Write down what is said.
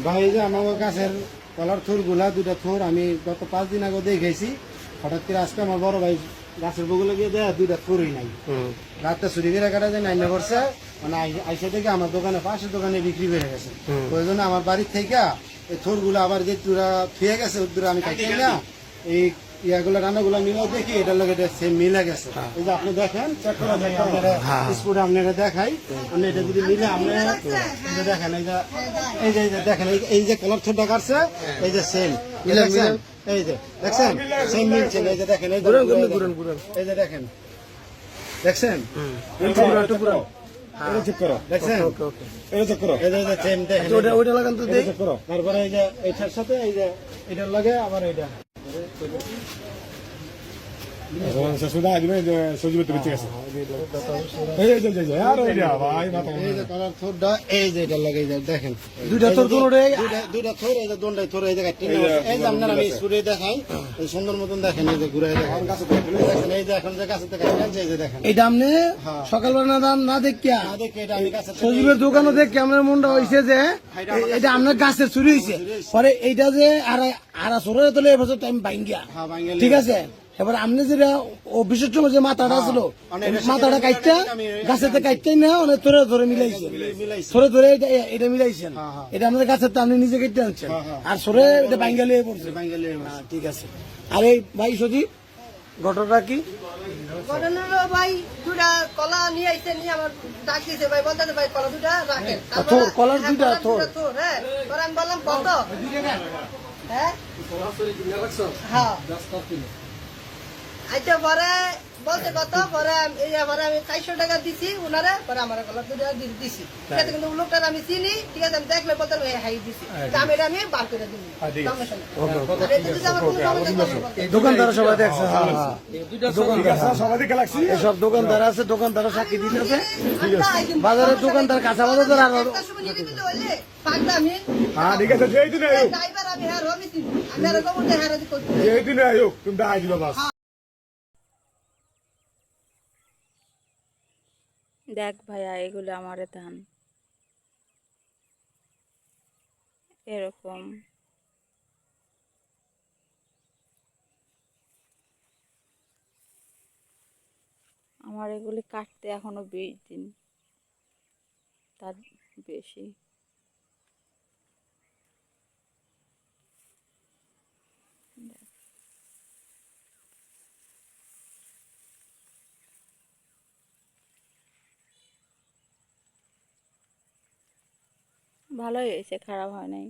ভাই এই যে আমার গাছের কলার থোর গুলা দুটা থোর আমি গত 5 দিন আগে দেখেছি। হঠাৎ করে আজকে আমার বড় ভাই গাছের বগুলো গিয়ে দেয় দুইটা থোরই নাই। রাতে চুরি করে কাটা যায় নাইনে করছে, মানে আইসা থেকে আমার দোকানে পাশের দোকানে বিক্রি করে গেছে। ওই জন্য আমার বাড়ির থেকে এই থোর গুলো আবার যে তুরা থুয়ে গেছে ওর আমি কাটি না এই ইয়াগুলো রান্নাগুলো মিলাও দেখি এটার লগে সেম মিলে গেছে। এই যে আপনি দেখেন চেক করে দেখেন স্পুরে আপনারা দেখাই, আপনি এটা যদি মিলে আপনি দেখেন এই যে দেখেন এই যে কলার থোরটা কাটছে এই যে সেম মিলে এই যে দেখছেন সেম মিলছে। এই যে দেখেন এই যে দেখেন দেখছেন তারপরে এই যে এইটার সাথে এই যে এটার লাগে আবার এইটা দেখেন দুইটা থোর দোনটাই থোর এই জায়গায় এই যে আপনার আমি স্কুলে দেখাই সুন্দর মতন দেখেন এই যে ঘুরাই দেখেন এই যে এখন যে গাছের দেখেন এটা আপনি সকালবেলা না দেখিয়া সজীবের দোকানে দেখে আপনার মনটা হয়েছে যে এটা আপনার গাছের চুরি হয়েছে। পরে এইটা যে আর সরে তোলে এবছর টাইম বাইঙ্গিয়া ঠিক আছে। এবার আপনি যেটা বিশেষ যে মাথাটা ছিল মাথাটা কাটটা গাছের কাটতেই না অনেক ধরে ধরে মিলাইছেন ধরে ধরে এটা মিলাইছেন। এটা আমাদের গাছের আপনি নিজে কেটে আনছেন আর সরে এটা বাঙ্গালি হয়ে পড়ছে। ঠিক আছে। আর এই ভাই সজীব ঘটনাটা কি? ঘটনা হলো ভাই দুটা কলা নিয়ে আইসে নিয়ে আমার ডাক দিয়েছে ভাই বলতে ভাই কলা দুটা রাখেন কলার দুইটা থোর হ্যাঁ আমি বললাম কত হ্যাঁ হ্যাঁ আচ্ছা পরে বলতে কত পরে আমি 400 টাকা দিছি ওনারা পরে আমার কলা দুটা দিছি ঠিক আছে। কিন্তু লোকটার আমি চিনি ঠিক আছে, আমি দেখলে বলতে হাই দিছি আমি বার করে দিই দোকানদার সবাই দেখছে সব দোকানদার আছে দোকানদার সাক্ষী দিতেছে বাজারের দোকানদার কাঁচা বাজার আর ঠিক আছে দেখ ভাইয়া এগুলো আমার ধান এরকম আমার এগুলি কাটতে এখনো 20 দিন তার বেশি। ভালোই হয়েছে, খারাপ হয় নাই।